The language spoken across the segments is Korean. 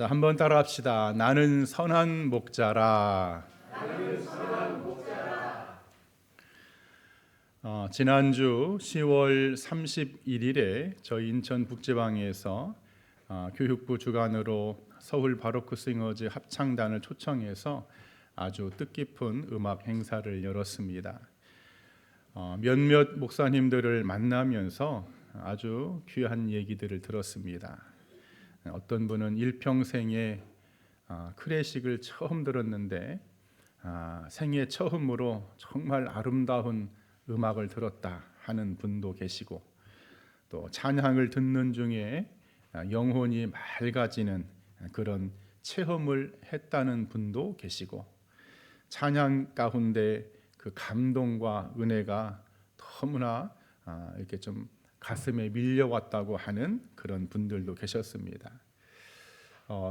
자, 한번 따라합시다. 나는 선한 목자라. 지난주 10월 31일에 저희 인천 북지방에서 교육부 주관으로 서울 바로크 싱어즈 합창단을 초청해서 아주 뜻깊은 음악 행사를 열었습니다. 몇몇 목사님들을 만나면서 아주 귀한 얘기들을 들었습니다. 어떤 분은 일평생에 클래식을 처음 들었는데 생애 처음으로 정말 아름다운 음악을 들었다 하는 분도 계시고, 또 찬양을 듣는 중에 영혼이 맑아지는 그런 체험을 했다는 분도 계시고, 찬양 가운데 그 감동과 은혜가 너무나 이렇게 좀 가슴에 밀려왔다고 하는 그런 분들도 계셨습니다.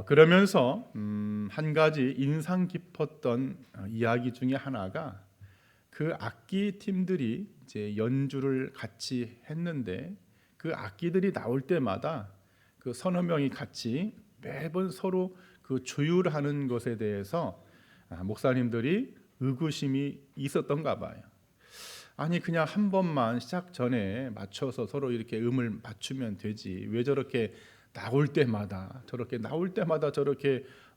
그러면서 한 가지 인상 깊었던 이야기 중에 하나가, 그 악기 팀들이 이제 연주를 같이 했는데 그 악기들이 나올 때마다 그 서너 명이 같이 매번 서로 그 조율하는 것에 대해서 목사님들이 의구심이 있었던가 봐요. 아니, 그냥 한 번만 시작 전에 맞춰서 서로 이렇게 음을 맞추면 되지, 왜 저렇게 나올 때마다 저렇게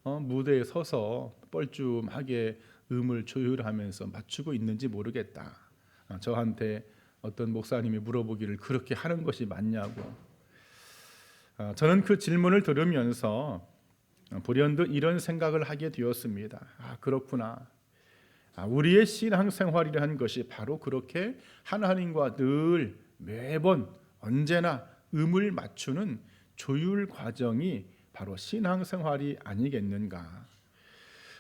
무대에 서서 뻘쭘하게 음을 조율하면서 맞추고 있는지 모르겠다. 저한테 어떤 목사님이 물어보기를 그렇게 하는 것이 맞냐고. 저는 그 질문을 들으면서 불현듯 이런 생각을 하게 되었습니다. 그렇구나. 우리의 신앙생활이라는 것이 바로 그렇게 하나님과 늘 매번 언제나 음을 맞추는 조율 과정이 바로 신앙생활이 아니겠는가.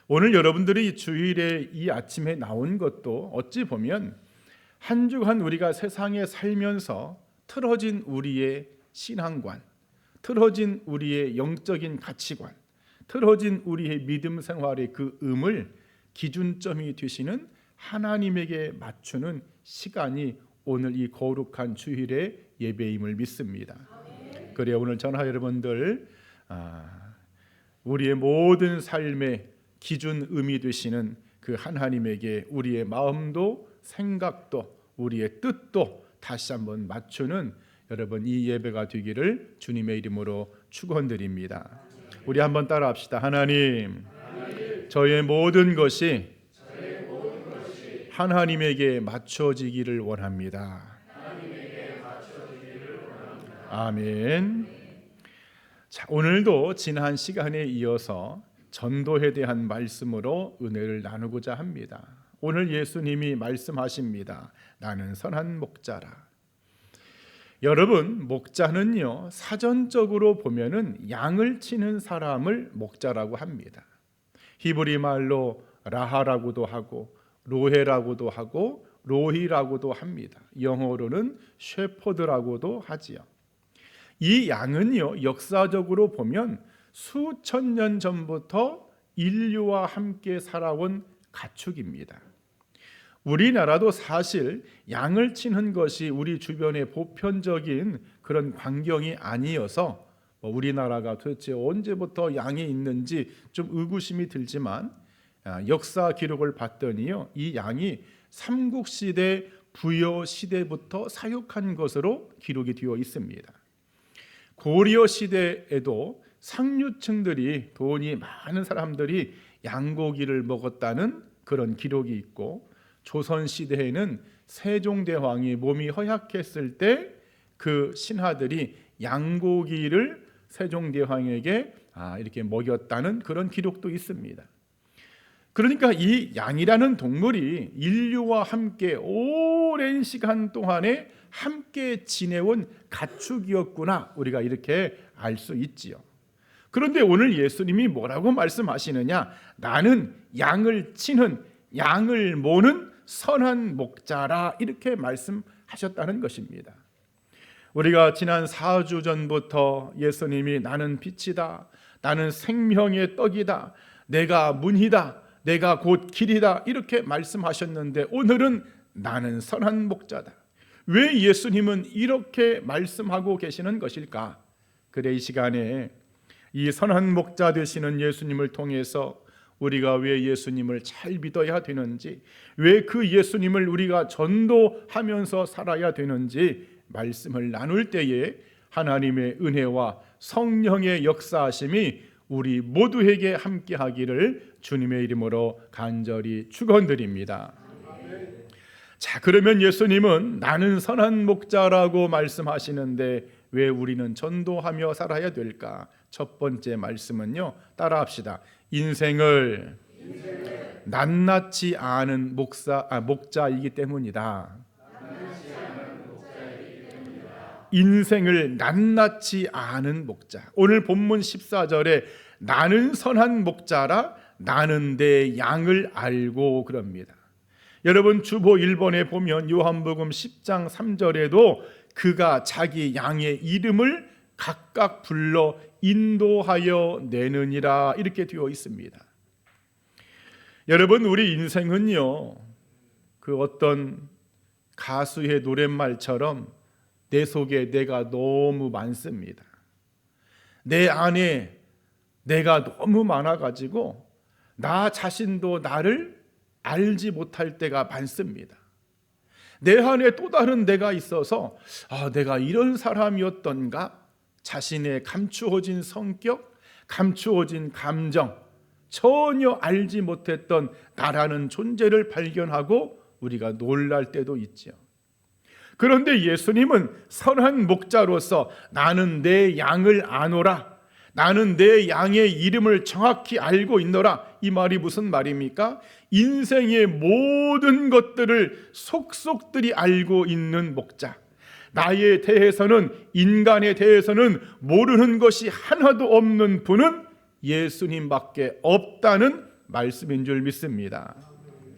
오늘 여러분들이 주일에 이 아침에 나온 것도 어찌 보면 한 주간 우리가 세상에 살면서 틀어진 우리의 신앙관, 틀어진 우리의 영적인 가치관, 틀어진 우리의 믿음 생활의 그 음을 기준점이 되시는 하나님에게 맞추는 시간이 오늘 이 거룩한 주일의 예배임을 믿습니다. 그래야 오늘 전하 여러분들, 우리의 모든 삶의 기준 음이 되시는 그 하나님에게 우리의 마음도 생각도 우리의 뜻도 다시 한번 맞추는 여러분 이 예배가 되기를 주님의 이름으로 축원드립니다. 우리 한번 따라합시다. 하나님, 저의 모든 것이 하나님에게 맞춰지기를 원합니다. 아멘. 자, 오늘도 지난 시간에 이어서 전도에 대한 말씀으로 은혜를 나누고자 합니다. 오늘 예수님이 말씀하십니다. 나는 선한 목자라. 여러분, 목자는요, 사전적으로 보면은 양을 치는 사람을 목자라고 합니다. 히브리 말로 라하라고도 하고 로헤라고도 하고 로히라고도 합니다. 영어로는 셰퍼드라고도 하지요. 이 양은요, 역사적으로 보면 수천 년 전부터 인류와 함께 살아온 가축입니다. 우리나라도 사실 양을 치는 것이 우리 주변의 보편적인 그런 광경이 아니어서 우리나라가 도대체 언제부터 양이 있는지 좀 의구심이 들지만, 역사 기록을 봤더니요, 이 양이 삼국시대 부여 시대부터 사육한 것으로 기록이 되어 있습니다. 고려 시대에도 상류층들이, 돈이 많은 사람들이 양고기를 먹었다는 그런 기록이 있고, 조선 시대에는 세종대왕이 몸이 허약했을 때 그 신하들이 양고기를 세종대왕에게 이렇게 먹였다는 그런 기록도 있습니다. 그러니까 이 양이라는 동물이 인류와 함께 오랜 시간 동안에 함께 지내온 가축이었구나, 우리가 이렇게 알 수 있지요. 그런데 오늘 예수님이 뭐라고 말씀하시느냐? 나는 양을 치는, 양을 모는 선한 목자라, 이렇게 말씀하셨다는 것입니다. 우리가 지난 4주 전부터 예수님이 나는 빛이다, 나는 생명의 떡이다, 내가 문이다, 내가 곧 길이다, 이렇게 말씀하셨는데 오늘은 나는 선한 목자다. 왜 예수님은 이렇게 말씀하고 계시는 것일까? 그래 이 시간에 이 선한 목자 되시는 예수님을 통해서 우리가 왜 예수님을 잘 믿어야 되는지, 왜 그 예수님을 우리가 전도하면서 살아야 되는지 말씀을 나눌 때에 하나님의 은혜와 성령의 역사하심이 우리 모두에게 함께하기를 주님의 이름으로 간절히 축원드립니다. 자, 그러면 예수님은 나는 선한 목자라고 말씀하시는데 왜 우리는 전도하며 살아야 될까? 첫 번째 말씀은요, 따라합시다. 인생을 낱낱이 아는 목자이기 때문이다. 인생을 낱낱이 아는 목자. 오늘 본문 14절에 나는 선한 목자라 나는 내 양을 알고 그럽니다. 여러분 주보 1번에 보면 요한복음 10장 3절에도 그가 자기 양의 이름을 각각 불러 인도하여 내느니라 이렇게 되어 있습니다. 여러분 우리 인생은요, 그 어떤 가수의 노랫말처럼 내 속에 내가 너무 많습니다. 내 안에 내가 너무 많아가지고 나 자신도 나를 알지 못할 때가 많습니다. 내 안에 또 다른 내가 있어서 내가 이런 사람이었던가, 자신의 감추어진 성격, 감추어진 감정, 전혀 알지 못했던 나라는 존재를 발견하고 우리가 놀랄 때도 있죠. 그런데 예수님은 선한 목자로서 나는 내 양을 아노라, 나는 내 양의 이름을 정확히 알고 있노라, 이 말이 무슨 말입니까? 인생의 모든 것들을 속속들이 알고 있는 목자, 나에 대해서는, 인간에 대해서는 모르는 것이 하나도 없는 분은 예수님밖에 없다는 말씀인 줄 믿습니다.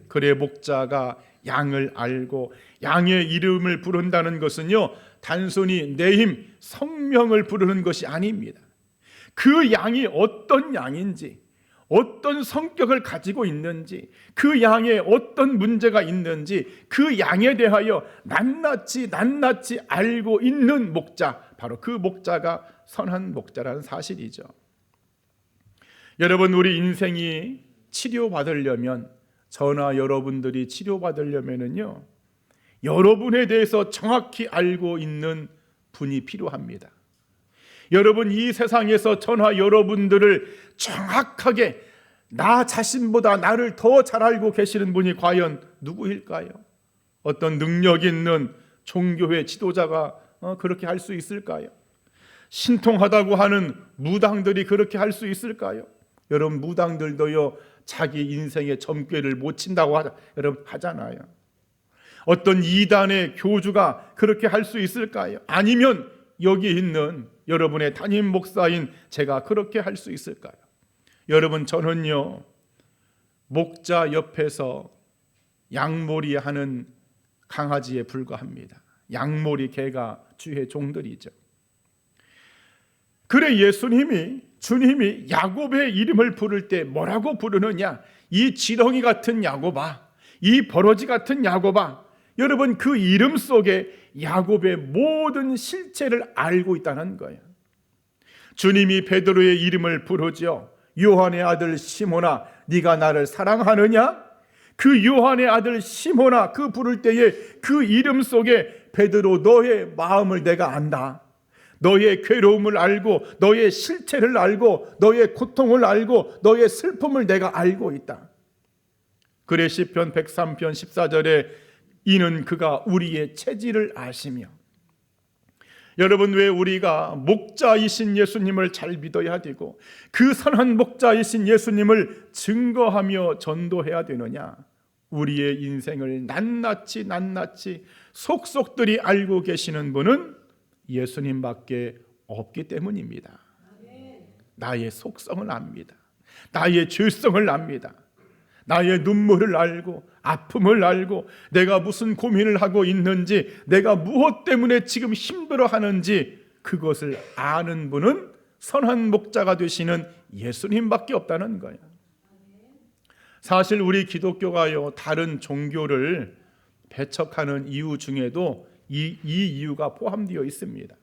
그래 목자가 양을 알고 양의 이름을 부른다는 것은요, 단순히 내 힘, 성명을 부르는 것이 아닙니다. 그 양이 어떤 양인지, 어떤 성격을 가지고 있는지, 그 양에 어떤 문제가 있는지 그 양에 대하여 낱낱이 알고 있는 목자, 바로 그 목자가 선한 목자라는 사실이죠. 여러분 우리 인생이 치료받으려면, 저나 여러분들이 치료받으려면은요, 여러분에 대해서 정확히 알고 있는 분이 필요합니다. 여러분 이 세상에서 저나 여러분들을 정확하게 나 자신보다 나를 더 잘 알고 계시는 분이 과연 누구일까요? 어떤 능력 있는 종교회 지도자가 그렇게 할 수 있을까요? 신통하다고 하는 무당들이 그렇게 할 수 있을까요? 여러분 무당들도요, 자기 인생의 점괘를 못 친다고 여러분 하잖아요. 어떤 이단의 교주가 그렇게 할 수 있을까요? 아니면 여기 있는 여러분의 담임 목사인 제가 그렇게 할 수 있을까요? 여러분 저는요, 목자 옆에서 양몰이 하는 강아지에 불과합니다. 양몰이 개가 주의 종들이죠. 그래 주님이 야곱의 이름을 부를 때 뭐라고 부르느냐? 이 지렁이 같은 야곱아, 이 버러지 같은 야곱아. 여러분 그 이름 속에 야곱의 모든 실체를 알고 있다는 거예요. 주님이 베드로의 이름을 부르죠. 요한의 아들 시몬아, 네가 나를 사랑하느냐? 그 요한의 아들 시몬아, 그 부를 때에 그 이름 속에 베드로, 너의 마음을 내가 안다. 너의 괴로움을 알고, 너의 실체를 알고, 너의 고통을 알고, 너의 슬픔을 내가 알고 있다. 그래 시편 103편 14절에 이는 그가 우리의 체질을 아시며. 여러분 왜 우리가 목자이신 예수님을 잘 믿어야 되고 그 선한 목자이신 예수님을 증거하며 전도해야 되느냐? 우리의 인생을 낱낱이 속속들이 알고 계시는 분은 예수님밖에 없기 때문입니다. 나의 속성을 압니다. 나의 죄성을 압니다. 나의 눈물을 알고 아픔을 알고 내가 무슨 고민을 하고 있는지, 내가 무엇 때문에 지금 힘들어하는지 그것을 아는 분은 선한 목자가 되시는 예수님밖에 없다는 거예요. 사실 우리 기독교가요, 다른 종교를 배척하는 이유 중에도 이 이유가 포함되어 있습니다.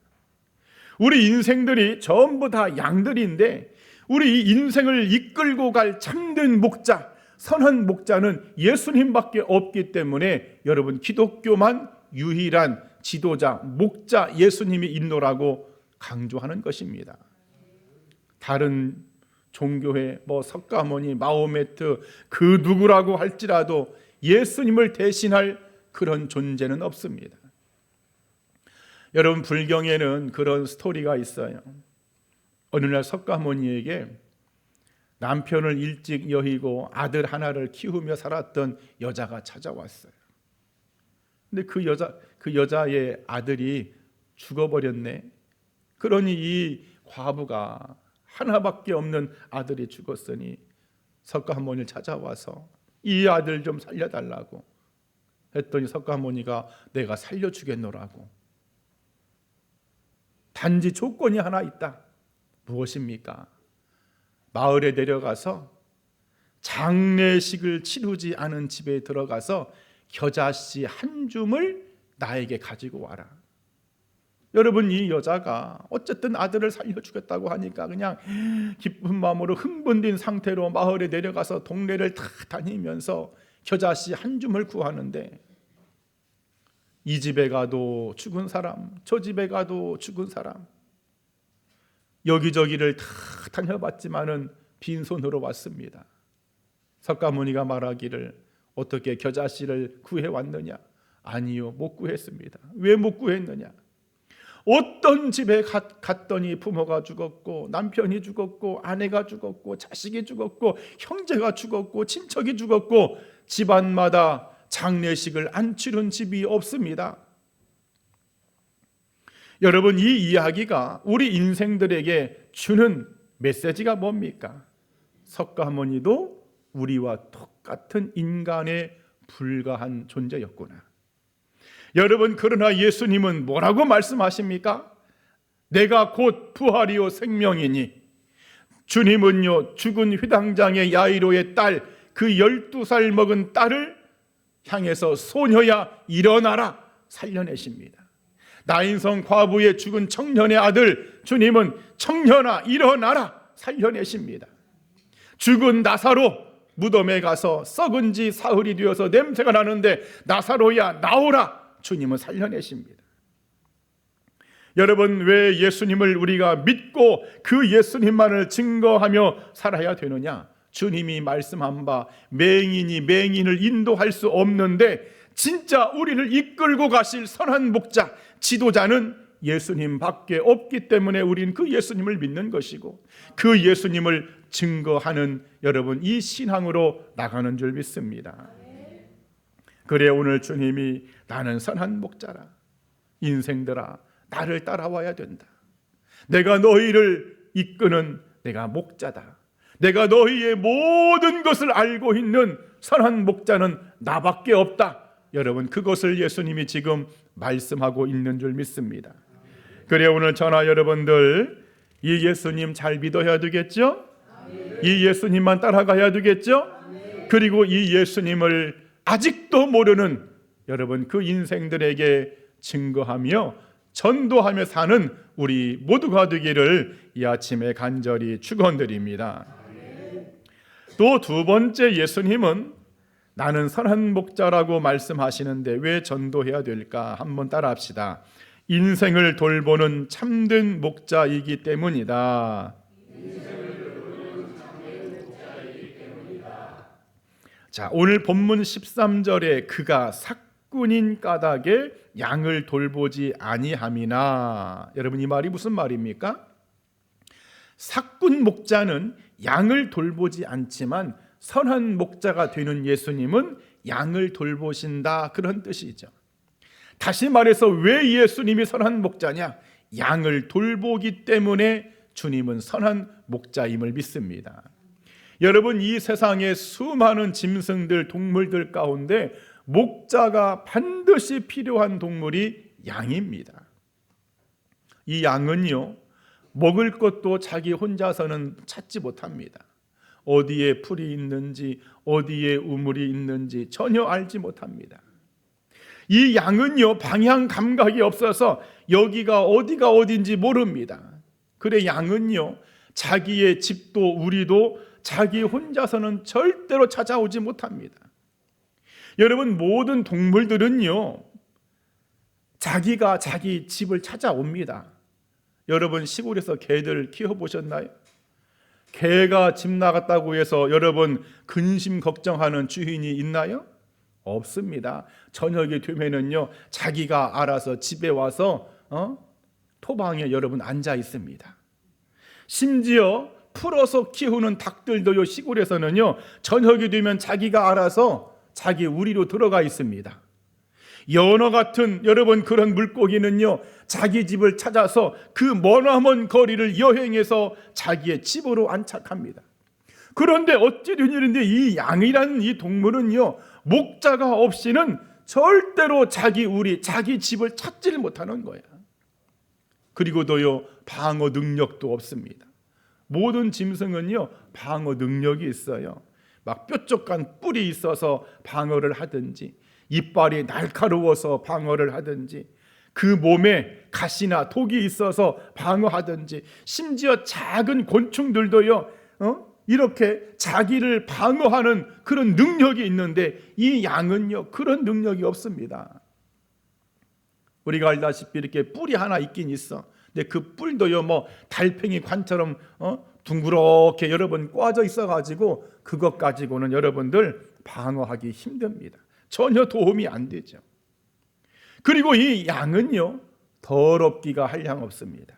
우리 인생들이 전부 다 양들인데 우리 인생을 이끌고 갈 참된 목자, 선한 목자는 예수님밖에 없기 때문에 여러분, 기독교만 유일한 지도자, 목자 예수님이 있노라고 강조하는 것입니다. 다른 종교회, 석가모니, 마호메트 그 누구라고 할지라도 예수님을 대신할 그런 존재는 없습니다. 여러분, 불경에는 그런 스토리가 있어요. 어느 날 석가모니에게 남편을 일찍 여의고 아들 하나를 키우며 살았던 여자가 찾아왔어요. 근데 그 여자의 아들이 죽어버렸네. 그러니 이 과부가 하나밖에 없는 아들이 죽었으니 석가모니를 찾아와서 이 아들 좀 살려달라고 했더니 석가모니가 내가 살려주겠노라고. 단지 조건이 하나 있다. 무엇입니까? 마을에 내려가서 장례식을 치르지 않은 집에 들어가서 겨자씨 한 줌을 나에게 가지고 와라. 여러분, 이 여자가 어쨌든 아들을 살려주겠다고 하니까 그냥 기쁜 마음으로 흥분된 상태로 마을에 내려가서 동네를 다 다니면서 겨자씨 한 줌을 구하는데, 이 집에 가도 죽은 사람, 저 집에 가도 죽은 사람, 여기저기를 다 다녀봤지만은 빈손으로 왔습니다. 석가모니가 말하기를 어떻게 겨자씨를 구해왔느냐? 아니요, 못 구했습니다. 왜 못 구했느냐? 어떤 집에 갔더니 부모가 죽었고 남편이 죽었고 아내가 죽었고 자식이 죽었고 형제가 죽었고 친척이 죽었고 집안마다 장례식을 안 치른 집이 없습니다. 여러분, 이 이야기가 우리 인생들에게 주는 메시지가 뭡니까? 석가모니도 우리와 똑같은 인간에 불과한 존재였구나. 여러분, 그러나 예수님은 뭐라고 말씀하십니까? 내가 곧 부활이요 생명이니, 주님은요 죽은 회당장의 야이로의 딸, 그 12살 먹은 딸을 향해서 소녀야 일어나라 살려내십니다. 나인성 과부의 죽은 청년의 아들, 주님은 청년아 일어나라 살려내십니다. 죽은 나사로 무덤에 가서 썩은 지 사흘이 되어서 냄새가 나는데 나사로야 나오라, 주님은 살려내십니다. 여러분, 왜 예수님을 우리가 믿고 그 예수님만을 증거하며 살아야 되느냐? 주님이 말씀한 바 맹인이 맹인을 인도할 수 없는데 진짜 우리를 이끌고 가실 선한 목자, 지도자는 예수님밖에 없기 때문에 우리는 그 예수님을 믿는 것이고 그 예수님을 증거하는 여러분, 이 신앙으로 나가는 줄 믿습니다. 그래, 오늘 주님이 나는 선한 목자라, 인생들아 나를 따라와야 된다. 내가 너희를 이끄는 내가 목자다. 내가 너희의 모든 것을 알고 있는 선한 목자는 나밖에 없다. 여러분, 그것을 예수님이 지금 말씀하고 있는 줄 믿습니다. 그래, 오늘 저나 여러분들 이 예수님 잘 믿어야 되겠죠? 이 예수님만 따라가야 되겠죠? 그리고 이 예수님을 아직도 모르는 여러분, 그 인생들에게 증거하며 전도하며 사는 우리 모두가 되기를 이 아침에 간절히 축원드립니다. 또 두 번째, 예수님은 나는 선한 목자라고 말씀하시는데 왜 전도해야 될까? 한번 따라합시다. 인생을 돌보는 참된 목자이기 때문이다. 자, 오늘 본문 13절에 그가 삭군인 까닭에 양을 돌보지 아니함이나, 여러분, 이 말이 무슨 말입니까? 삭군 목자는 양을 돌보지 않지만 선한 목자가 되는 예수님은 양을 돌보신다, 그런 뜻이죠. 다시 말해서 왜 예수님이 선한 목자냐? 양을 돌보기 때문에 주님은 선한 목자임을 믿습니다. 여러분, 이 세상에 수많은 짐승들, 동물들 가운데 목자가 반드시 필요한 동물이 양입니다. 이 양은요, 먹을 것도 자기 혼자서는 찾지 못합니다. 어디에 풀이 있는지, 어디에 우물이 있는지 전혀 알지 못합니다. 이 양은요, 방향 감각이 없어서 여기가 어디가 어딘지 모릅니다. 그래 양은요, 자기의 집도 우리도 자기 혼자서는 절대로 찾아오지 못합니다. 여러분, 모든 동물들은요, 자기가 자기 집을 찾아옵니다. 여러분, 시골에서 개들 키워보셨나요? 개가 집 나갔다고 해서 여러분 근심 걱정하는 주인이 있나요? 없습니다. 저녁이 되면은요, 자기가 알아서 집에 와서 토방에 여러분 앉아 있습니다. 심지어 풀어서 키우는 닭들도요, 시골에서는요, 저녁이 되면 자기가 알아서 자기 우리로 들어가 있습니다. 연어 같은 여러분 그런 물고기는요, 자기 집을 찾아서 그 머나먼 거리를 여행해서 자기의 집으로 안착합니다. 그런데 어찌 된 일인데 이 양이라는 이 동물은요, 목자가 없이는 절대로 자기 집을 찾지를 못하는 거야. 그리고도요, 방어 능력도 없습니다. 모든 짐승은요, 방어 능력이 있어요. 막 뾰족한 뿔이 있어서 방어를 하든지, 이빨이 날카로워서 방어를 하든지, 그 몸에 가시나 독이 있어서 방어하든지, 심지어 작은 곤충들도요, 이렇게 자기를 방어하는 그런 능력이 있는데 이 양은요, 그런 능력이 없습니다. 우리가 알다시피 이렇게 뿔이 하나 있긴 있어. 근데 그 뿔도요, 뭐 달팽이 관처럼 둥그렇게 여러분 꽈져 있어가지고 그것 가지고는 여러분들 방어하기 힘듭니다. 전혀 도움이 안 되죠. 그리고 이 양은요, 더럽기가 한량없습니다.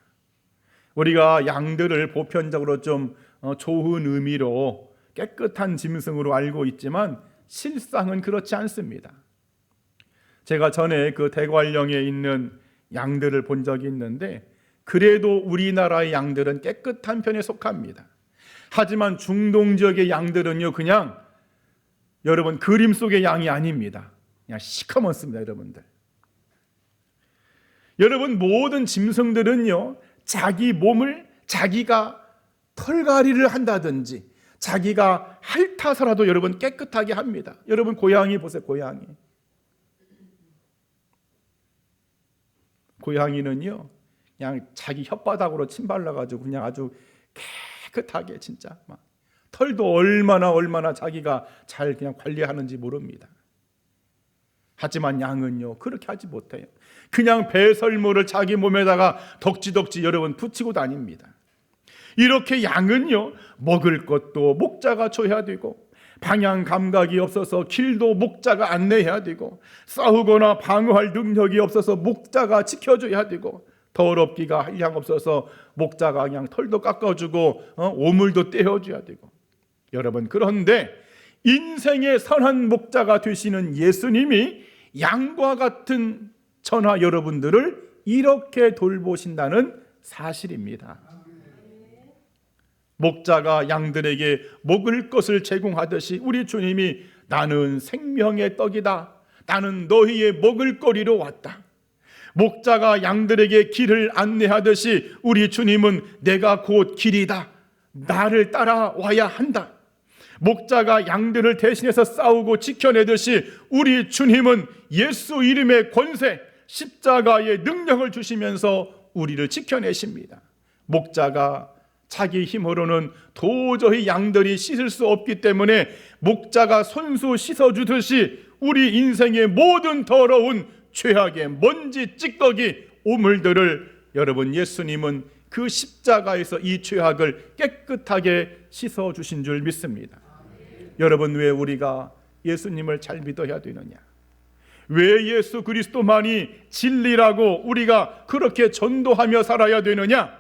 우리가 양들을 보편적으로 좀 좋은 의미로 깨끗한 짐승으로 알고 있지만 실상은 그렇지 않습니다. 제가 전에 그 대관령에 있는 양들을 본 적이 있는데 그래도 우리나라의 양들은 깨끗한 편에 속합니다. 하지만 중동 지역의 양들은요, 그냥 여러분 그림 속의 양이 아닙니다. 그냥 시커멓습니다, 여러분들. 여러분, 모든 짐승들은요, 자기 몸을 자기가 털갈이를 한다든지 자기가 핥아서라도 여러분 깨끗하게 합니다. 여러분 고양이 보세요. 고양이는요, 그냥 자기 혓바닥으로 침 발라가지고 그냥 아주 깨끗하게 진짜 막 털도 얼마나 자기가 잘 그냥 관리하는지 모릅니다. 하지만 양은요, 그렇게 하지 못해요. 그냥 배설물을 자기 몸에다가 덕지덕지 여러분 붙이고 다닙니다. 이렇게 양은요, 먹을 것도 목자가 줘야 되고, 방향 감각이 없어서 길도 목자가 안내해야 되고, 싸우거나 방어할 능력이 없어서 목자가 지켜줘야 되고, 더럽기가 한량 없어서 목자가 그냥 털도 깎아주고 오물도 떼어줘야 되고. 여러분, 그런데 인생의 선한 목자가 되시는 예수님이 양과 같은 저나 여러분들을 이렇게 돌보신다는 사실입니다. 목자가 양들에게 먹을 것을 제공하듯이 우리 주님이 나는 생명의 떡이다, 나는 너희의 먹을 거리로 왔다, 목자가 양들에게 길을 안내하듯이 우리 주님은 내가 곧 길이다, 나를 따라와야 한다, 목자가 양들을 대신해서 싸우고 지켜내듯이 우리 주님은 예수 이름의 권세, 십자가의 능력을 주시면서 우리를 지켜내십니다. 목자가 자기 힘으로는 도저히 양들이 씻을 수 없기 때문에 목자가 손수 씻어주듯이 우리 인생의 모든 더러운 죄악의 먼지, 찌꺼기, 오물들을 여러분 예수님은 그 십자가에서 이 죄악을 깨끗하게 씻어주신 줄 믿습니다. 여러분, 왜 우리가 예수님을 잘 믿어야 되느냐? 왜 예수 그리스도만이 진리라고 우리가 그렇게 전도하며 살아야 되느냐?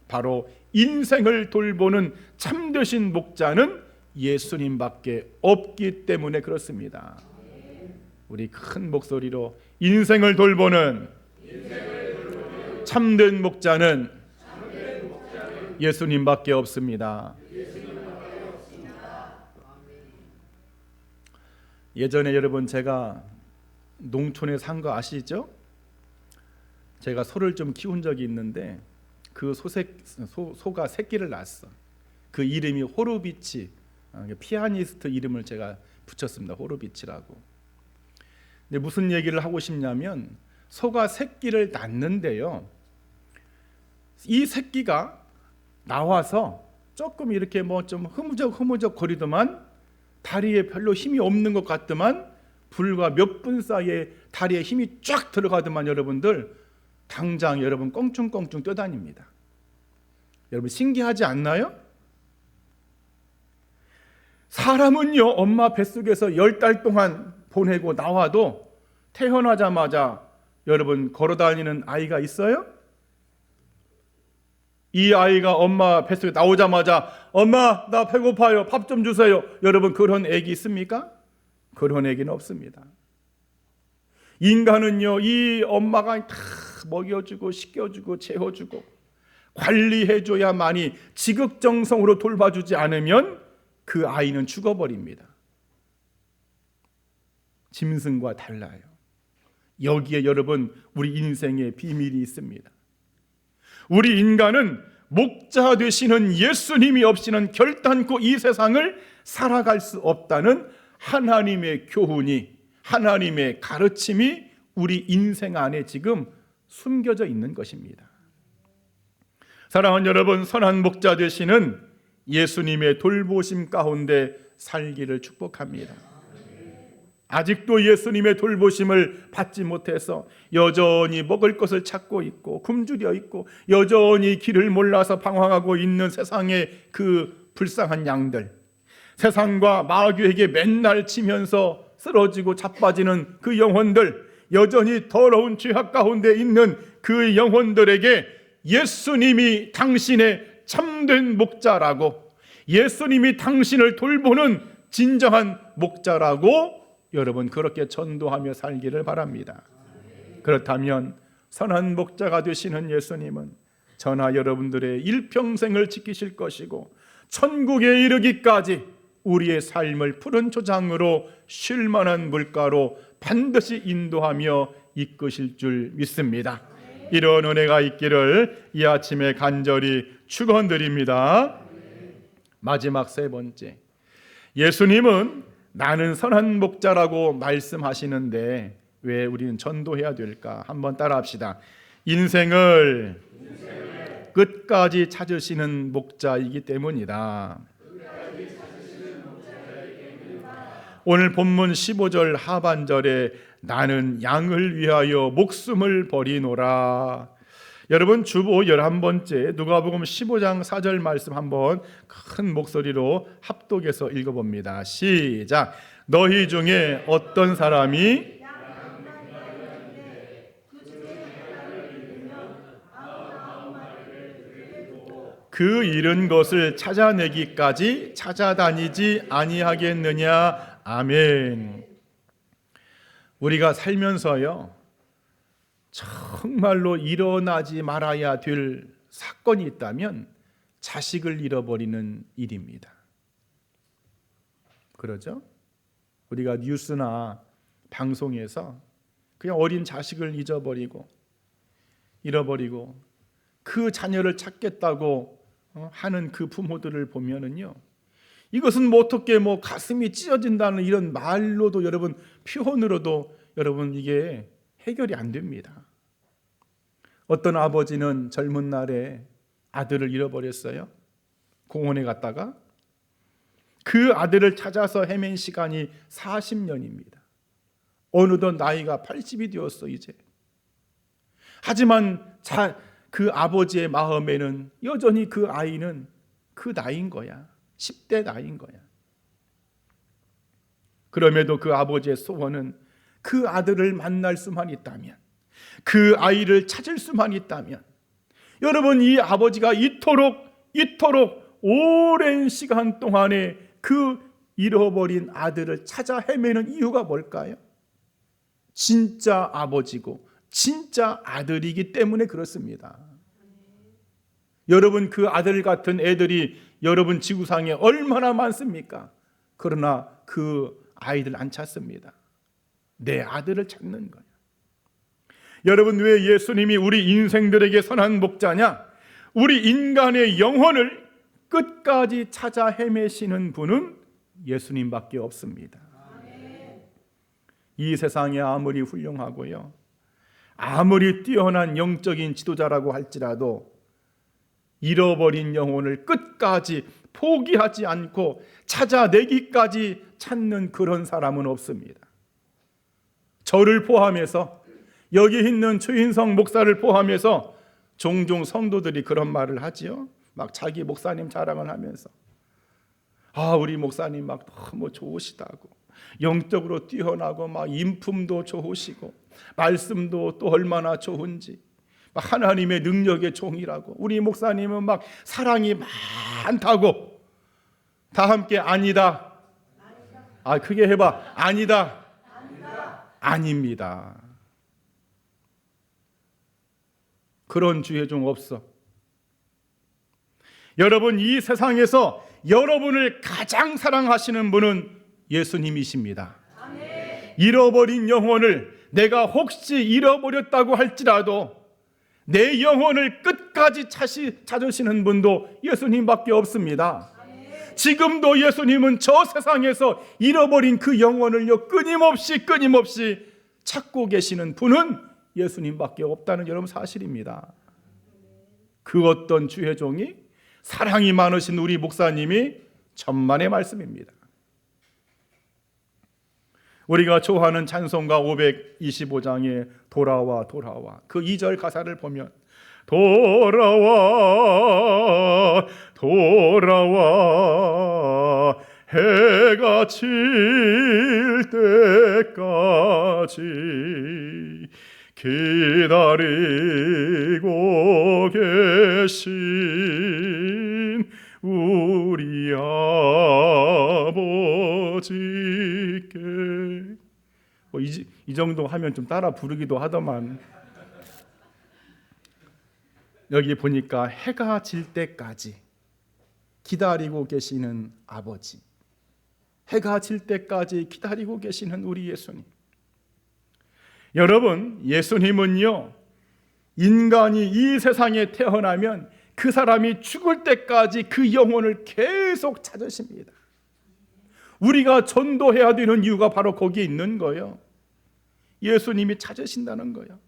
바로 인생을 돌보는 참되신 목자는 예수님밖에 없기 때문에 그렇습니다. 우리 큰 목소리로 인생을 돌보는 참된 목자는 예수님밖에 없습니다. 예전에 여러분 제가 농촌에 산 거 아시죠? 제가 소를 좀 키운 적이 있는데 그 소가 새끼를 낳았어. 그 이름이 호르비치, 피아니스트 이름을 제가 붙였습니다. 호르비치라고. 근데 무슨 얘기를 하고 싶냐면 소가 새끼를 낳는데요, 이 새끼가 나와서 조금 이렇게 뭐 좀 흐무적 거리더만 다리에 별로 힘이 없는 것 같더만 불과 몇 분 사이에 다리에 힘이 쫙 들어가더만 여러분들 당장 여러분 껑충껑충 뛰어다닙니다. 여러분 신기하지 않나요? 사람은요, 엄마 뱃속에서 10달 동안 보내고 나와도 태어나자마자 여러분 걸어다니는 아이가 있어요? 이 아이가 엄마 뱃속에 나오자마자 엄마 나 배고파요, 밥 좀 주세요, 여러분 그런 애기 있습니까? 그런 애기는 없습니다. 인간은요, 이 엄마가 다 먹여주고 씻겨주고 재워주고 관리해줘야만이 지극정성으로 돌봐주지 않으면 그 아이는 죽어버립니다. 짐승과 달라요. 여기에 여러분 우리 인생의 비밀이 있습니다. 우리 인간은 목자 되시는 예수님이 없이는 결단코 이 세상을 살아갈 수 없다는 하나님의 교훈이, 하나님의 가르침이 우리 인생 안에 지금 숨겨져 있는 것입니다. 사랑하는 여러분, 선한 목자 되시는 예수님의 돌보심 가운데 살기를 축복합니다. 아직도 예수님의 돌보심을 받지 못해서 여전히 먹을 것을 찾고 있고 굶주려 있고 여전히 길을 몰라서 방황하고 있는 세상의 그 불쌍한 양들, 세상과 마귀에게 맨날 치면서 쓰러지고 자빠지는 그 영혼들, 여전히 더러운 죄악 가운데 있는 그 영혼들에게 예수님이 당신의 참된 목자라고, 예수님이 당신을 돌보는 진정한 목자라고 여러분 그렇게 전도하며 살기를 바랍니다. 그렇다면 선한 목자가 되시는 예수님은 저나 여러분들의 일평생을 지키실 것이고 천국에 이르기까지 우리의 삶을 푸른 초장으로 쉴 만한 물가로 반드시 인도하며 이끄실 줄 믿습니다. 이런 은혜가 있기를 이 아침에 간절히 축원드립니다. 마지막 세 번째, 예수님은 나는 선한 목자라고 말씀하시는데 왜 우리는 전도해야 될까? 한번 따라합시다. 인생을 끝까지 찾으시는 목자이기 때문이다. 오늘 본문 15절 하반절에 나는 양을 위하여 목숨을 버리노라. 여러분 주보 11번째 누가복음 15장 4절 말씀 한번 큰 목소리로 합독해서 읽어봅니다. 시작. 너희 중에 어떤 사람이 그 잃은 것을 찾아내기까지 찾아다니지 아니하겠느냐. 아멘. 우리가 살면서요, 정말로 일어나지 말아야 될 사건이 있다면 자식을 잃어버리는 일입니다. 그러죠? 우리가 뉴스나 방송에서 그냥 어린 자식을 잃어버리고 그 자녀를 찾겠다고 하는 그 부모들을 보면은요, 이것은 뭐 어떻게 뭐 가슴이 찢어진다는 이런 말로도 여러분, 표현으로도 여러분 이게 해결이 안 됩니다. 어떤 아버지는 젊은 날에 아들을 잃어버렸어요. 공원에 갔다가 그 아들을 찾아서 헤맨 시간이 40년입니다. 어느덧 나이가 80이 되었어 이제. 하지만 그 아버지의 마음에는 여전히 그 아이는 그 나이인 거야. 10대 나이인 거야. 그럼에도 그 아버지의 소원은 그 아들을 만날 수만 있다면, 그 아이를 찾을 수만 있다면, 여러분 이 아버지가 이토록 오랜 시간 동안에 그 잃어버린 아들을 찾아 헤매는 이유가 뭘까요? 진짜 아버지고 진짜 아들이기 때문에 그렇습니다. 여러분 그 아들 같은 애들이 여러분 지구상에 얼마나 많습니까? 그러나 그 아이들 안 찾습니다. 내 아들을 찾는 거예요. 여러분 왜 예수님이 우리 인생들에게 선한 목자냐? 우리 인간의 영혼을 끝까지 찾아 헤매시는 분은 예수님밖에 없습니다. 이 세상에 아무리 훌륭하고요, 아무리 뛰어난 영적인 지도자라고 할지라도 잃어버린 영혼을 끝까지 포기하지 않고 찾아내기까지 찾는 그런 사람은 없습니다. 저를 포함해서, 여기 있는 추인성 목사를 포함해서 종종 성도들이 그런 말을 하지요. 막 자기 목사님 자랑을 하면서, 우리 목사님 막 너무 좋으시다고, 영적으로 뛰어나고 막 인품도 좋으시고 말씀도 또 얼마나 좋은지, 막 하나님의 능력의 종이라고, 우리 목사님은 막 사랑이 많다고. 다 함께 아니다. 크게 해봐. 아니다. 아닙니다. 그런 주의종 없어. 여러분, 이 세상에서 여러분을 가장 사랑하시는 분은 예수님이십니다. 아멘. 잃어버린 영혼을 내가 혹시 잃어버렸다고 할지라도 내 영혼을 끝까지 찾으시는 분도 예수님밖에 없습니다. 아멘. 지금도 예수님은 저 세상에서 잃어버린 그 영혼을요 끊임없이 찾고 계시는 분은 예수님밖에 없다는 여러분 사실입니다. 그 어떤 주의 종이, 사랑이 많으신 우리 목사님이 천만의 말씀입니다. 우리가 좋아하는 찬송가 525장의 돌아와 돌아와, 그 2절 가사를 보면 돌아와 돌아와 해가 질 때까지 기다리고 계신 우리 아버지께. 이 정도 하면 좀 따라 부르기도 하더만, 여기 보니까 해가 질 때까지 기다리고 계시는 아버지, 해가 질 때까지 기다리고 계시는 우리 예수님. 여러분, 예수님은요, 인간이 이 세상에 태어나면 그 사람이 죽을 때까지 그 영혼을 계속 찾으십니다. 우리가 전도해야 되는 이유가 바로 거기에 있는 거예요. 예수님이 찾으신다는 거예요.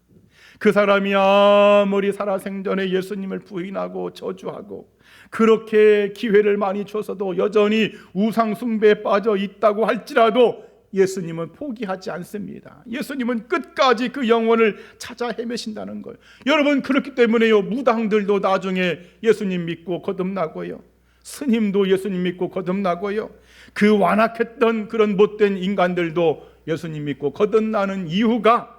그 사람이 아무리 살아생전에 예수님을 부인하고 저주하고 그렇게 기회를 많이 줘서도 여전히 우상 숭배에 빠져 있다고 할지라도 예수님은 포기하지 않습니다. 예수님은 끝까지 그 영혼을 찾아 헤매신다는 거예요. 여러분, 그렇기 때문에요, 무당들도 나중에 예수님 믿고 거듭나고요, 스님도 예수님 믿고 거듭나고요, 그 완악했던 그런 못된 인간들도 예수님 믿고 거듭나는 이유가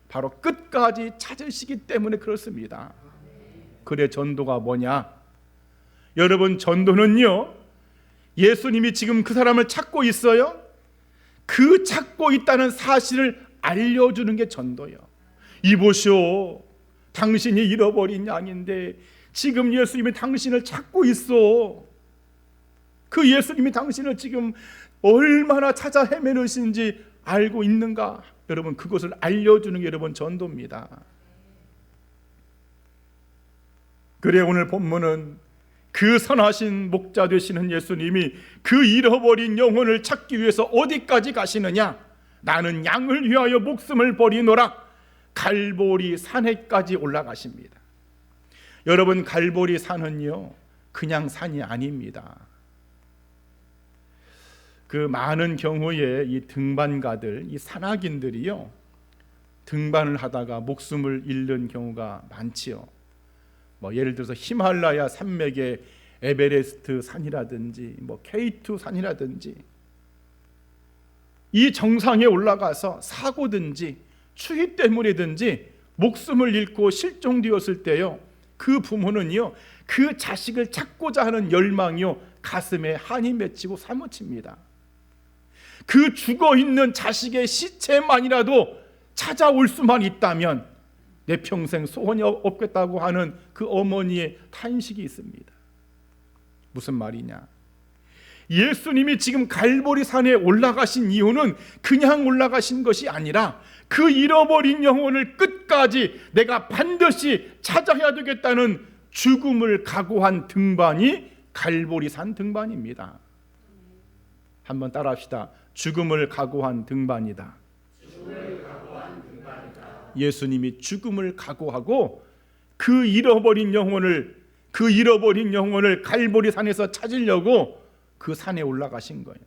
바로 끝까지 찾으시기 때문에 그렇습니다. 그래, 전도가 뭐냐? 여러분, 전도는요, 예수님이 지금 그 사람을 찾고 있어요. 그 찾고 있다는 사실을 알려주는 게 전도예요. 이보시오, 당신이 잃어버린 양인데 지금 예수님이 당신을 찾고 있어. 그 예수님이 당신을 지금 얼마나 찾아 헤매르신지 알고 있는가? 여러분, 그것을 알려주는 게 여러분 전도입니다. 그래, 오늘 본문은 그 선하신 목자 되시는 예수님이 그 잃어버린 영혼을 찾기 위해서 어디까지 가시느냐? 나는 양을 위하여 목숨을 버리노라. 갈보리 산에까지 올라가십니다. 여러분, 갈보리 산은요, 그냥 산이 아닙니다. 그 많은 경우에 이 등반가들, 이 산악인들이요, 등반을 하다가 목숨을 잃는 경우가 많지요. 예를 들어서 히말라야 산맥의 에베레스트 산이라든지 K2 산이라든지, 이 정상에 올라가서 사고든지 추위 때문이든지 목숨을 잃고 실종되었을 때요, 그 부모는요, 그 자식을 찾고자 하는 열망이요, 가슴에 한이 맺히고 사무칩니다. 그 죽어있는 자식의 시체만이라도 찾아올 수만 있다면 내 평생 소원이 없겠다고 하는 그 어머니의 탄식이 있습니다. 무슨 말이냐? 예수님이 지금 갈보리 산에 올라가신 이유는 그냥 올라가신 것이 아니라 그 잃어버린 영혼을 끝까지 내가 반드시 찾아야 되겠다는 죽음을 각오한 등반이 갈보리 산 등반입니다. 한번 따라합시다. 죽음을 각오한 등반이다. 예수님이 죽음을 각오하고 그 잃어버린 영혼을 갈보리 산에서 찾으려고 그 산에 올라가신 거예요.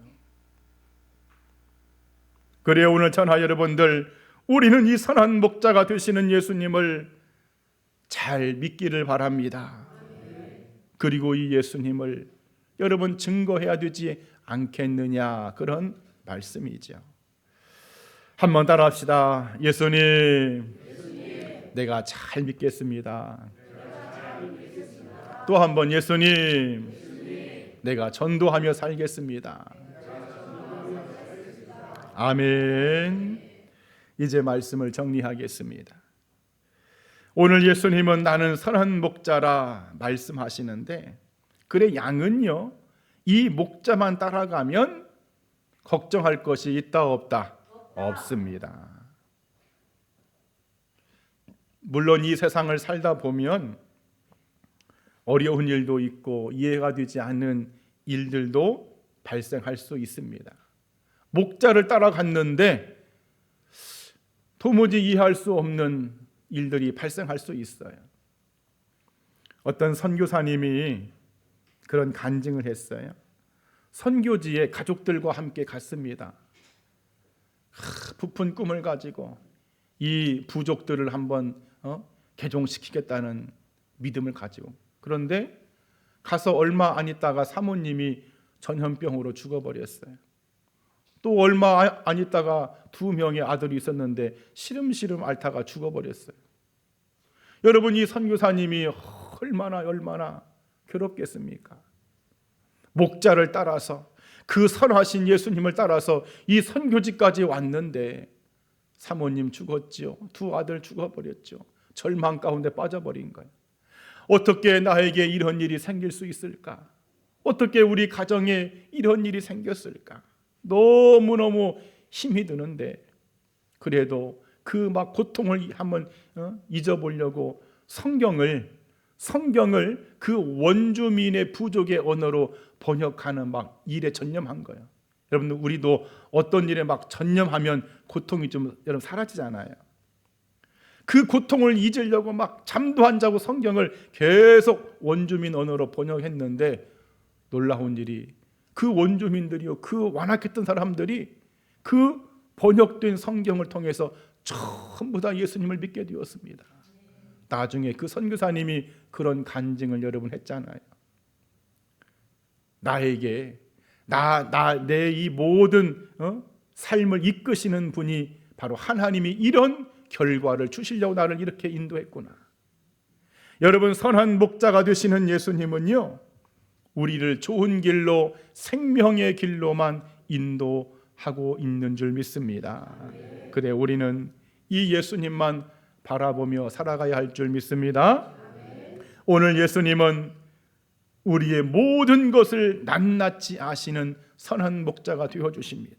그래요, 오늘 전하 여러분들, 우리는 이 선한 목자가 되시는 예수님을 잘 믿기를 바랍니다. 그리고 이 예수님을 여러분 증거해야 되지 않겠느냐, 그런 말씀이죠. 한번 따라합시다. 예수님, 내가 잘 믿겠습니다. 또 한번, 예수님, 내가 전도하며 살겠습니다. 아멘. 이제 말씀을 정리하겠습니다. 오늘 예수님은 나는 선한 목자라 말씀하시는데, 그래, 양은요 이 목자만 따라가면 걱정할 것이 있다 없다? 없습니다. 물론 이 세상을 살다 보면 어려운 일도 있고 이해가 되지 않는 일들도 발생할 수 있습니다. 목자를 따라갔는데 도무지 이해할 수 없는 일들이 발생할 수 있어요. 어떤 선교사님이 그런 간증을 했어요. 선교지에 가족들과 함께 갔습니다. 부푼 꿈을 가지고 이 부족들을 한번 개종시키겠다는 믿음을 가지고, 그런데 가서 얼마 안 있다가 사모님이 전염병으로 죽어버렸어요. 또 얼마 안 있다가 2명의 아들이 있었는데 시름시름 앓다가 죽어버렸어요. 여러분, 이 선교사님이 얼마나 괴롭겠습니까? 목자를 따라서, 그 선하신 예수님을 따라서 이 선교지까지 왔는데 사모님 죽었지요. 2 아들 죽어버렸죠. 절망 가운데 빠져버린 거예요. 어떻게 나에게 이런 일이 생길 수 있을까? 어떻게 우리 가정에 이런 일이 생겼을까? 너무너무 힘이 드는데, 그래도 그 막 고통을 한번 잊어보려고 성경을 그 원주민의 부족의 언어로 번역하는 막 일에 전념한 거예요. 여러분들, 우리도 어떤 일에 막 전념하면 고통이 좀 여러분 사라지잖아요. 그 고통을 잊으려고 막 잠도 안 자고 성경을 계속 원주민 언어로 번역했는데, 놀라운 일이 그 원주민들이요, 그 완악했던 사람들이 그 번역된 성경을 통해서 전부 다 예수님을 믿게 되었습니다. 나중에 그 선교사님이 그런 간증을 여러분 했잖아요. 나에게 내 이 모든 삶을 이끄시는 분이 바로 하나님이 이런 결과를 주시려고 나를 이렇게 인도했구나. 여러분, 선한 목자가 되시는 예수님은요, 우리를 좋은 길로, 생명의 길로만 인도하고 있는 줄 믿습니다. 그래, 우리는 이 예수님만 바라보며 살아가야 할 줄 믿습니다. 오늘 예수님은 우리의 모든 것을 낱낱이 아시는 선한 목자가 되어주십니다.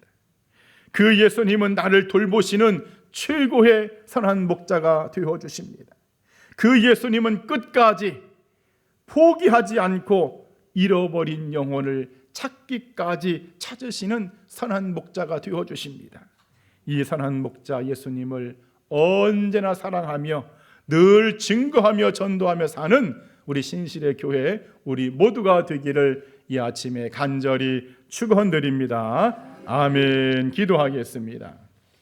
그 예수님은 나를 돌보시는 최고의 선한 목자가 되어주십니다. 그 예수님은 끝까지 포기하지 않고 잃어버린 영혼을 찾기까지 찾으시는 선한 목자가 되어주십니다. 이 선한 목자 예수님을 언제나 사랑하며 늘 증거하며 전도하며 사는 우리 신실의 교회, 우리 모두가 되기를 이 아침에 간절히 축원드립니다. 아멘. 기도하겠습니다.